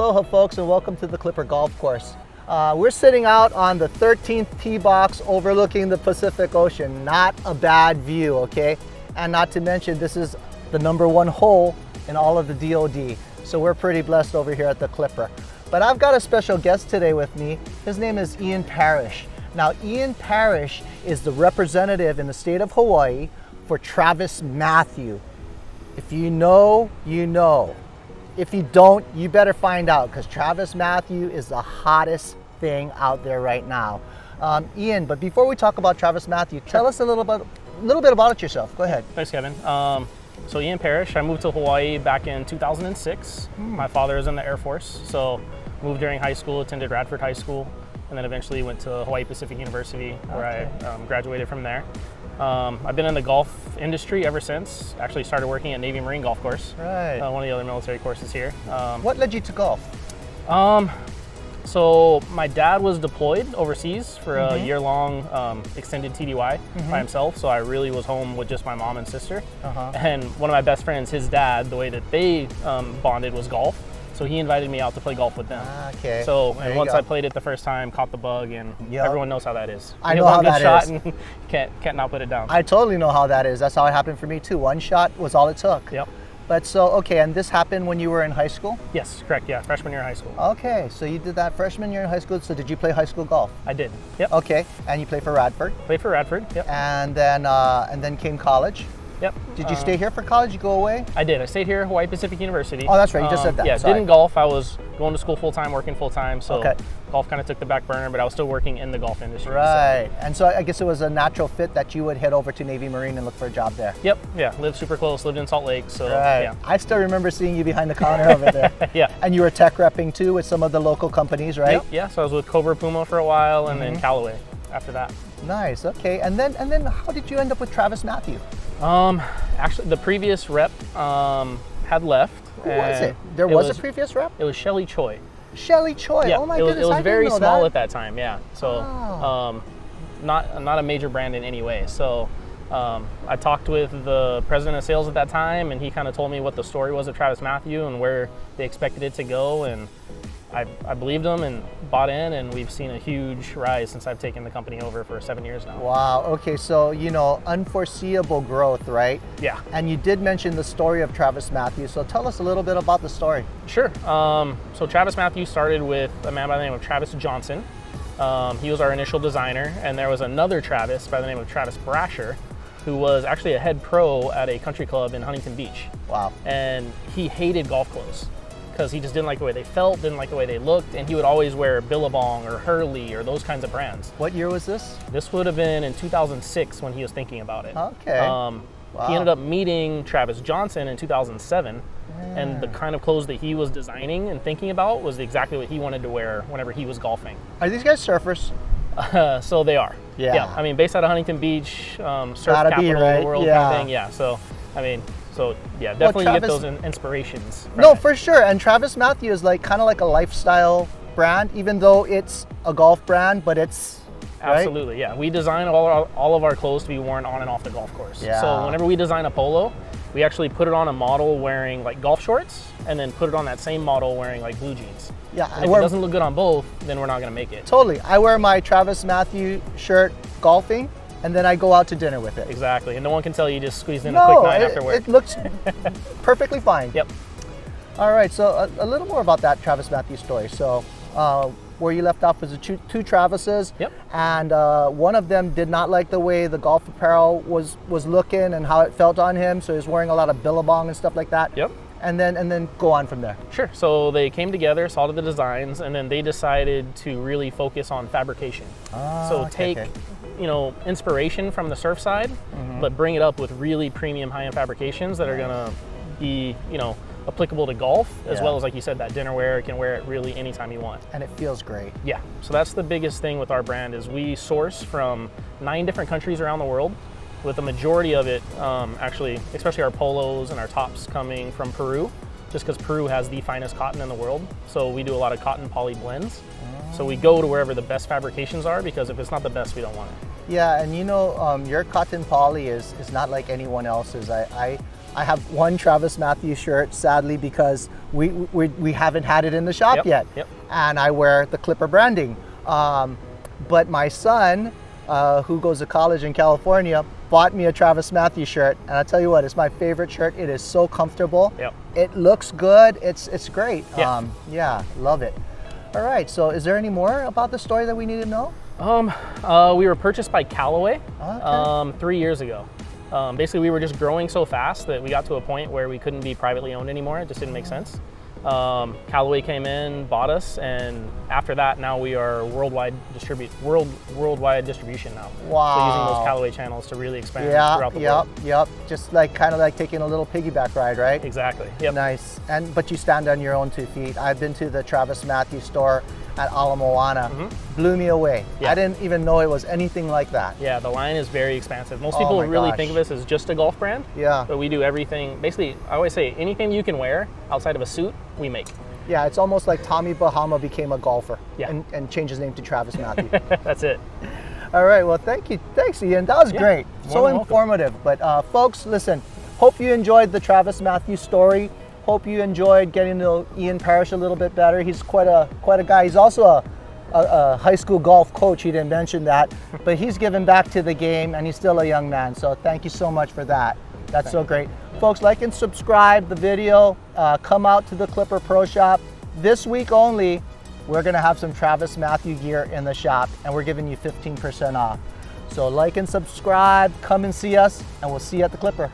Aloha folks, and welcome to the Klipper Golf Course. We're sitting out on the 13th tee box overlooking the Pacific Ocean. Not a bad view, okay? And not to mention, this is the #1 hole in all of the DOD. So we're pretty blessed over here at the Klipper. But I've got a special guest today with me. His name is Ian Parrish. Now, Ian Parrish is the representative in the state of Hawaii for TravisMathew. If you know, you know. If you don't, you better find out, because TravisMathew is the hottest thing out there right now. Ian, but before we talk about TravisMathew, tell us a little bit about yourself. Go ahead. Thanks, Kevin. So Ian Parrish, I moved to Hawaii back in 2006. My father is in the Air Force, so moved during high school, attended Radford High School, and then eventually went to Hawaii Pacific University, where I graduated from there. I've been in the golf industry ever since. Actually started working at Navy Marine Golf Course, Right. One of the other military courses here. What led you to golf? So my dad was deployed overseas for a year-long extended TDY by himself, so I really was home with just my mom and sister. And one of my best friends, his dad, the way that they bonded was golf. So he invited me out to play golf with them. Okay. So There you once go. I played it the first time, caught the bug, and Yep. everyone knows how that is. I You know hit how one good that shot is. and can't not put it down. I totally know how that is. That's how it happened for me too. One shot was all it took. Yep. But so, okay, and this happened when you were in high school? Yes, correct. Yeah, freshman year of high school. Okay, so you did that freshman year in high school. So did you play high school golf? I did. Yep. Okay, and you played for Radford, Played for Radford. Yep. and then came college. Yep. Did you stay here for college? You go away? I did. I stayed here at Hawaii Pacific University. Oh, that's right. You just said that. Yeah, Sorry. didn't golf. I was going to school full time, working full time. So Okay. golf kind of took the back burner, but I was still working in the golf industry. so- Right. And so I guess it was a natural fit that you would head over to Navy Marine and look for a job there. Yep. Yeah. Lived super close. Lived in Salt Lake. So Right. yeah. I still remember seeing you behind the counter over there. Yeah. And you were tech repping too with some of the local companies, right? Yep. Yeah. So I was with Cobra Puma for a while, and then Callaway after that. Nice. Okay. And then how did you end up with TravisMathew? Actually, the previous rep had left. Who was it? There it was a previous rep? It was Shelly Choi. Shelly Choi. Yeah, Oh my it was, goodness. it was I very didn't know small that. at that time. Yeah, so Oh. not a major brand in any way. So I talked with the president of sales at that time, and he kind of told me what the story was of TravisMathew and where they expected it to go, and I believed him and bought in, and we've seen a huge rise since I've taken the company over for 7 years now. Wow. Okay. So, unforeseeable growth, right? Yeah. And you did mention the story of TravisMathew. So tell us a little bit about the story. Sure. So TravisMathew started with a man by the name of Travis Johnson. He was our initial designer, and there was another Travis by the name of Travis Brasher, who was actually a head pro at a country club in Huntington Beach. Wow. And he hated golf clothes because he just didn't like the way they felt, didn't like the way they looked, and he would always wear Billabong or Hurley or those kinds of brands. What year was this? This would have been in 2006 when he was thinking about it. Okay. He ended up meeting Travis Johnson in 2007, and the kind of clothes that he was designing and thinking about was exactly what he wanted to wear whenever he was golfing. Are these guys surfers? So they are. Yeah. I mean, based out of Huntington Beach, surf Gotta be, capital of right? the world Yeah. kind of thing. Yeah. So, I mean, definitely you get Travis- those inspirations. from No, it. for sure. And TravisMathew is kind of like a lifestyle brand, even though it's a golf brand, but it's right? Absolutely, yeah. We design all of our clothes to be worn on and off the golf course. Yeah. So whenever we design a polo, we actually put it on a model wearing like golf shorts, and then put it on that same model wearing like blue jeans. Yeah. And if it doesn't look good on both, then we're not going to make it. Totally. I wear my TravisMathew shirt golfing, and then I go out to dinner with it. Exactly, and no one can tell you just squeezed in a quick nine after work. it looks perfectly fine. Yep. All right, so a little more about that TravisMathew story. So where you left off was the two Travises. Yep. And one of them did not like the way the golf apparel was looking and how it felt on him, so he was wearing a lot of Billabong and stuff like that. Yep. And then go on from there. Sure. So they came together, saw the designs, and then they decided to really focus on fabrication. So okay, take, okay. Inspiration from the surf side, but bring it up with really premium high-end fabrications that are gonna be, applicable to golf, as Yeah. well as, like you said, that dinnerware. You can wear it really anytime you want. And it feels great. Yeah. So that's the biggest thing with our brand is we source from 9 different countries around the world, with the majority of it, actually, especially our polos and our tops coming from Peru, just because Peru has the finest cotton in the world. So we do a lot of cotton poly blends. So we go to wherever the best fabrications are, because if it's not the best, we don't want it. Yeah, and your cotton poly is not like anyone else's. I I have one TravisMathew shirt, sadly, because we haven't had it in the shop yet. And I wear the Klipper branding. But my son, who goes to college in California, bought me a TravisMathew shirt. And I'll tell you what, it's my favorite shirt. It is so comfortable. It looks good. It's great. Yeah, love it. All right, so is there any more about the story that we need to know? We were purchased by Callaway 3 years ago. Basically, we were just growing so fast that we got to a point where we couldn't be privately owned anymore. It just didn't make sense. Callaway came in, bought us, and after that, now we are worldwide distribution now. Wow! So using those Callaway channels to really expand throughout the world. Just kind of like taking a little piggyback ride, right? Exactly. Nice. But you stand on your own 2 feet. I've been to the TravisMathew store at Ala Moana. Blew me away. I didn't even know it was anything like that. Yeah, the line is very expansive. Most people really think of us as just a golf brand. But we do everything. Basically, I always say anything you can wear outside of a suit, we make. Yeah, it's almost like Tommy Bahama became a golfer and changed his name to TravisMathew. That's it. All right, well, thank you. Thanks, Ian. That was great. So informative. But folks, listen, hope you enjoyed the TravisMathew story. Hope you enjoyed getting to know Ian Parrish a little bit better. He's quite a guy. He's also a high school golf coach. He didn't mention that, but he's given back to the game, and he's still a young man. So thank you so much for that. That's so great. Folks, like and subscribe the video. Come out to the Klipper Pro Shop. This week only, we're gonna have some TravisMathew gear in the shop, and we're giving you 15% off. So like and subscribe, come and see us, and we'll see you at the Klipper.